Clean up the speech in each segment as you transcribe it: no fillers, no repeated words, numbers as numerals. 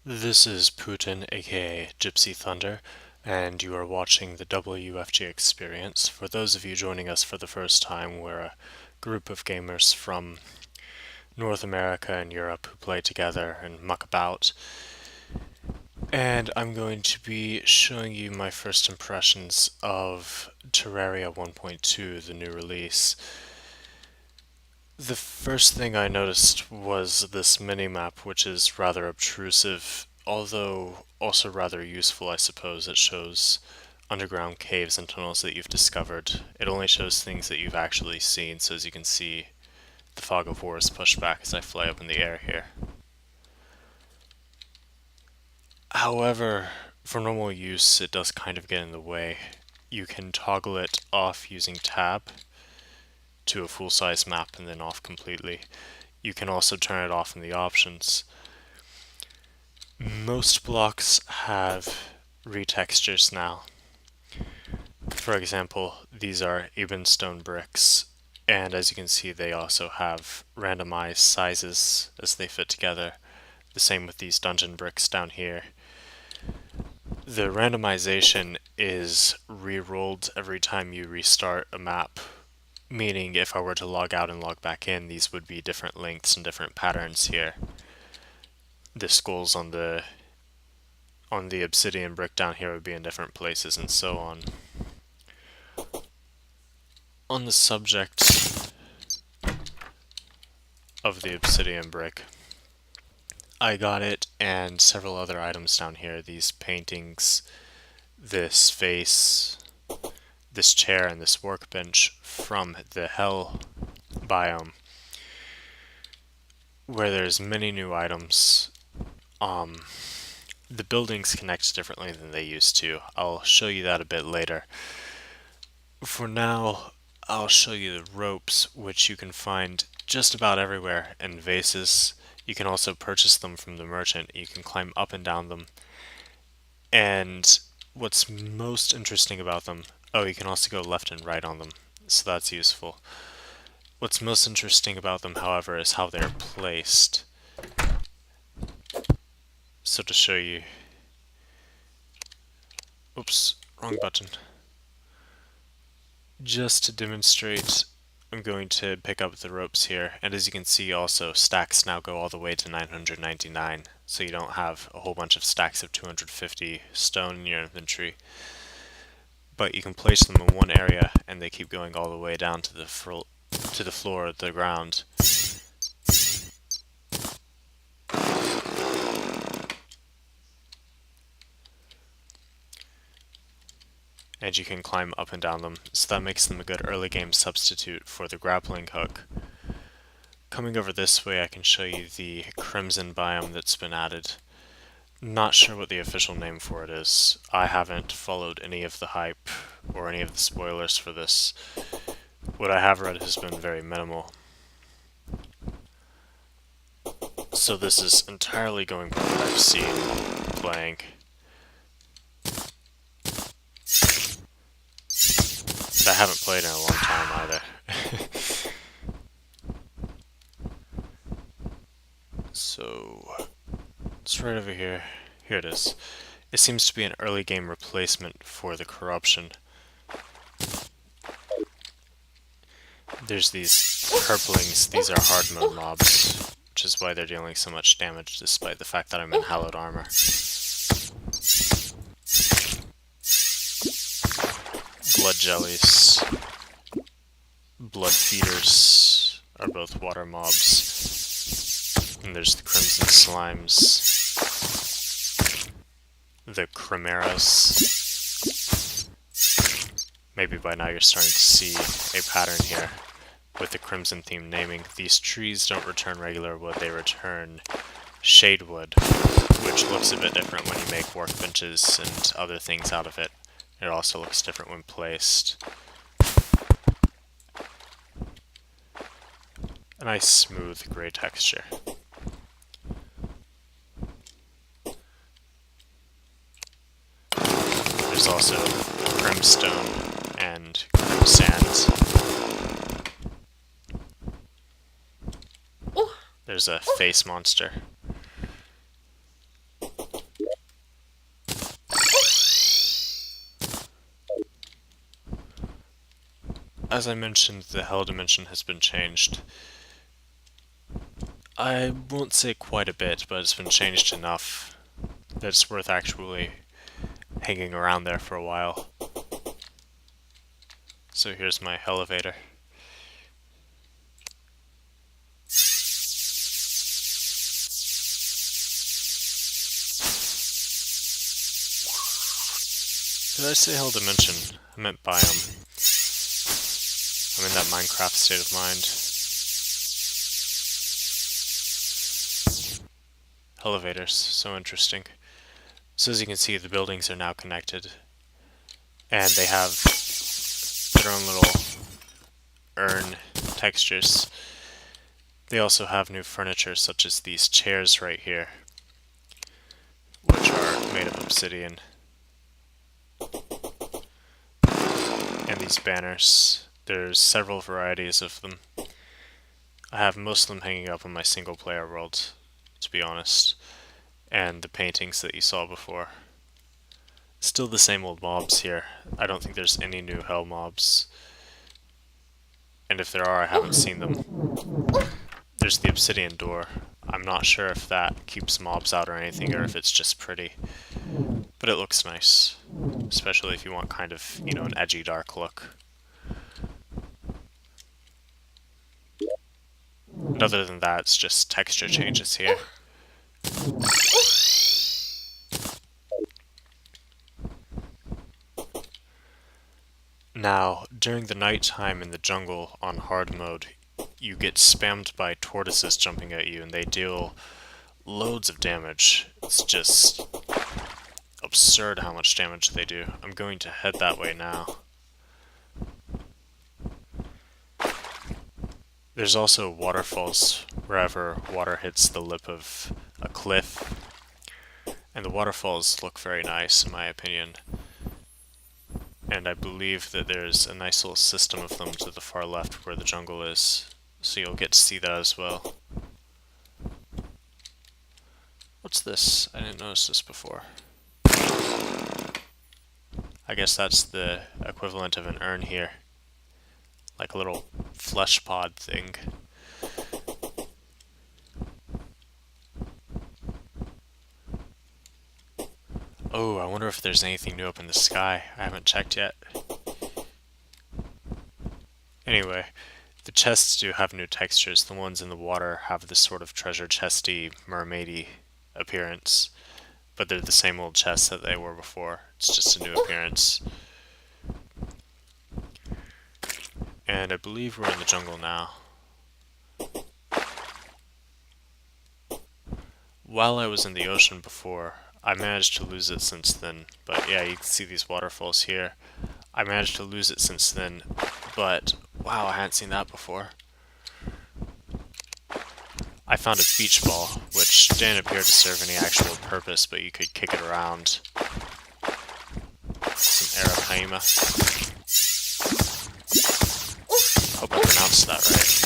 This is Putin, aka Gypsy Thunder, and you are watching the WFG Experience. For those of you joining us for the first time, we're a group of gamers from North America and Europe who play together and muck about. And I'm going to be showing you my first impressions of Terraria 1.2, the new release. The first thing I noticed was this minimap, which is rather obtrusive, although also rather useful, I suppose. It shows underground caves and tunnels that you've discovered. It only shows things that you've actually seen, so as you can see, the fog of war is pushed back as I fly up in the air here. However, for normal use, it does kind of get in the way. You can toggle it off using tab to a full-size map and then off completely. You can also turn it off in the options. Most blocks have retextures now. For example, these are even stone bricks, and as you can see they also have randomized sizes as they fit together. The same with these dungeon bricks down here. The randomization is re-rolled every time you restart a map, meaning if I were to log out and log back in, these would be different lengths and different patterns here. The skulls on the obsidian brick down here would be in different places and so on. On the subject of the obsidian brick, I got it and several other items down here, these paintings, this vase, this chair, and this workbench from the Hell biome, where there's many new items. The buildings connect differently than they used to. I'll show you that a bit later. For now, I'll show you the ropes, which you can find just about everywhere in vases. You can also purchase them from the merchant. You can climb up and down them. And what's most interesting about them, oh, you can also go left and right on them, so that's useful. What's most interesting about them, however, is how they're placed. So to show you, oops, wrong button. Just to demonstrate, I'm going to pick up the ropes here, and as you can see also, stacks now go all the way to 999, so you don't have a whole bunch of stacks of 250 stone in your inventory. But you can place them in one area, and they keep going all the way down to the floor of the ground. And you can climb up and down them, so that makes them a good early game substitute for the grappling hook. Coming over this way, I can show you the Crimson biome that's been added. Not sure what the official name for it is. I haven't followed any of the hype or any of the spoilers for this. What I have read has been very minimal. So this is entirely going by what I've seen playing. I haven't played in a long time either. So, it's right over here. Here it is. It seems to be an early game replacement for the corruption. There's these purplings. These are hard mode mobs, which is why they're dealing so much damage despite the fact that I'm in hallowed armor. Blood jellies, blood feeders are both water mobs. And there's the crimson slimes, the chimeras. Maybe by now you're starting to see a pattern here with the crimson theme naming. These trees don't return regular wood, they return shade wood, which looks a bit different when you make workbenches and other things out of it. It also looks different when placed. A nice smooth gray texture. There's also crimstone and crimsand. There's a face monster. as I mentioned, the hell dimension has been changed. I won't say quite a bit, but it's been changed enough that it's worth actually hanging around there for a while. So here's my elevator. Did I say hell dimension? I meant biome. I'm in that Minecraft state of mind. Elevators, so interesting. So as you can see, the buildings are now connected, and they have their own little urn textures. They also have new furniture, such as these chairs right here, which are made of obsidian. And these banners. There's several varieties of them. I have most of them hanging up in my single player world, to be honest. And the paintings that you saw before. Still the same old mobs here. I don't think there's any new hell mobs. And if there are, I haven't seen them. There's the obsidian door. I'm not sure if that keeps mobs out or anything, or if it's just pretty. But it looks nice. Especially if you want kind of, an edgy dark look. And other than that, it's just texture changes here. Now, during the night time in the jungle on hard mode, you get spammed by tortoises jumping at you, and they deal loads of damage. It's just absurd how much damage they do. I'm going to head that way now. There's also waterfalls wherever water hits the lip of a cliff, and the waterfalls look very nice in my opinion. And I believe that there's a nice little system of them to the far left where the jungle is, so you'll get to see that as well. What's this? I didn't notice this before. I guess that's the equivalent of an urn here. Like a little flesh pod thing. Oh, I wonder if there's anything new up in the sky. I haven't checked yet. Anyway, the chests do have new textures. The ones in the water have this sort of treasure chesty, mermaidy appearance. But they're the same old chests that they were before. It's just a new appearance. And I believe we're in the jungle now. While I was in the ocean before, I managed to lose it since then. But yeah, you can see these waterfalls here. I managed to lose it since then, but wow, I hadn't seen that before. I found a beach ball, which didn't appear to serve any actual purpose, but you could kick it around. Some Arapaima. Hope I pronounced that right.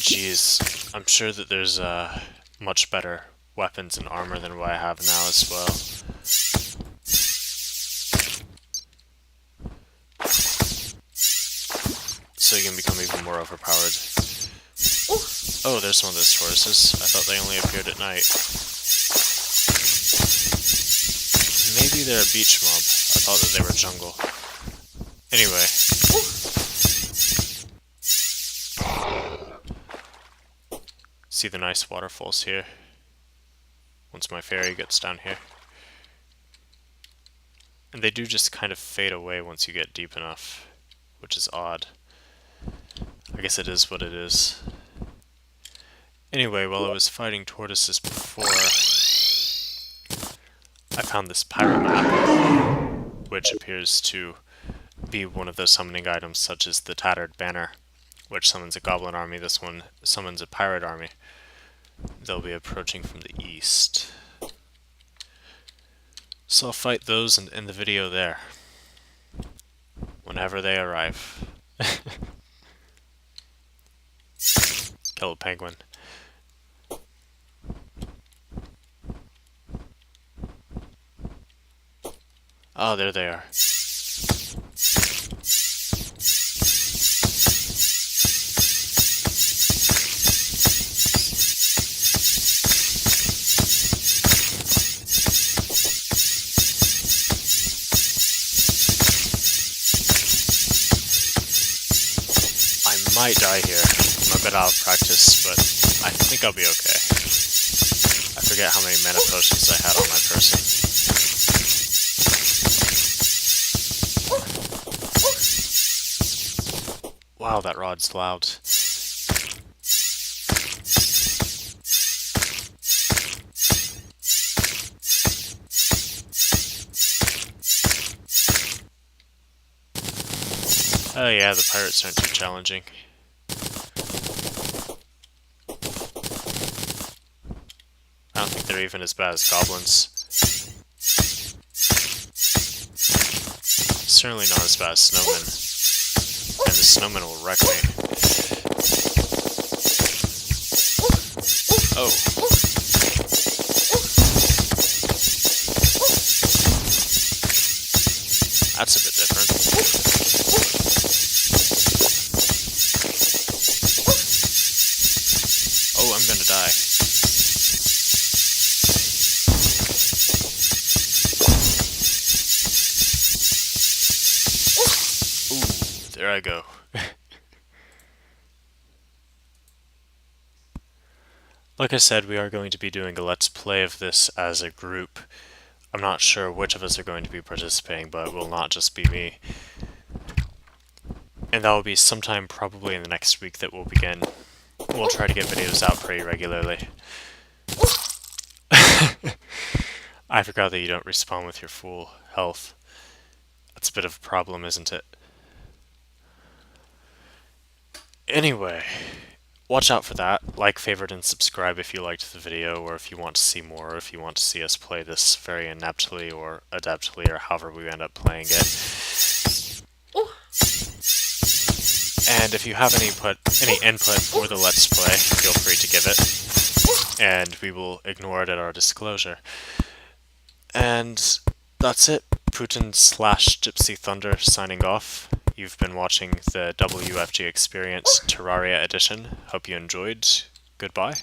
Jeez, I'm sure that there's much better weapons and armor than what I have now as well. So you can become even more overpowered. Oh, there's one of those tortoises. I thought they only appeared at night. Maybe they're a beach mob. I thought that they were jungle. Anyway. See the nice waterfalls here. Once my ferry gets down here. And they do just kind of fade away once you get deep enough, which is odd. I guess it is what it is. Anyway, while I was fighting tortoises before, I found this pirate map, which appears to be one of those summoning items, such as the Tattered Banner, which summons a goblin army. This one summons a pirate army. They'll be approaching from the east. So I'll fight those and end the video there, whenever they arrive. Kill a penguin. Oh, there they are. I might die here. I'm a bit out of practice, but I think I'll be okay. I forget how many mana potions I had on my person. Wow, that rod's loud. Oh yeah, the pirates aren't too challenging. I don't think they're even as bad as goblins. Certainly not as bad as snowmen. And the snowmen will wreck me. Oh. That's a bit different. Oh, I'm gonna die. Ooh, there I go. Like I said, we are going to be doing a Let's Play of this as a group. I'm not sure which of us are going to be participating, but it will not just be me. And that will be sometime probably in the next week that we'll begin. We'll try to get videos out pretty regularly. I forgot that you don't respawn with your full health. That's a bit of a problem, isn't it? Anyway, watch out for that. Like, favorite, and subscribe if you liked the video, or if you want to see more, or if you want to see us play this very ineptly or adeptly, or however we end up playing it. And if you have any input for the Let's Play, feel free to give it, and we will ignore it at our disclosure. And that's it. Putin/Gypsy Thunder signing off. You've been watching the WFG Experience Terraria edition. Hope you enjoyed. Goodbye.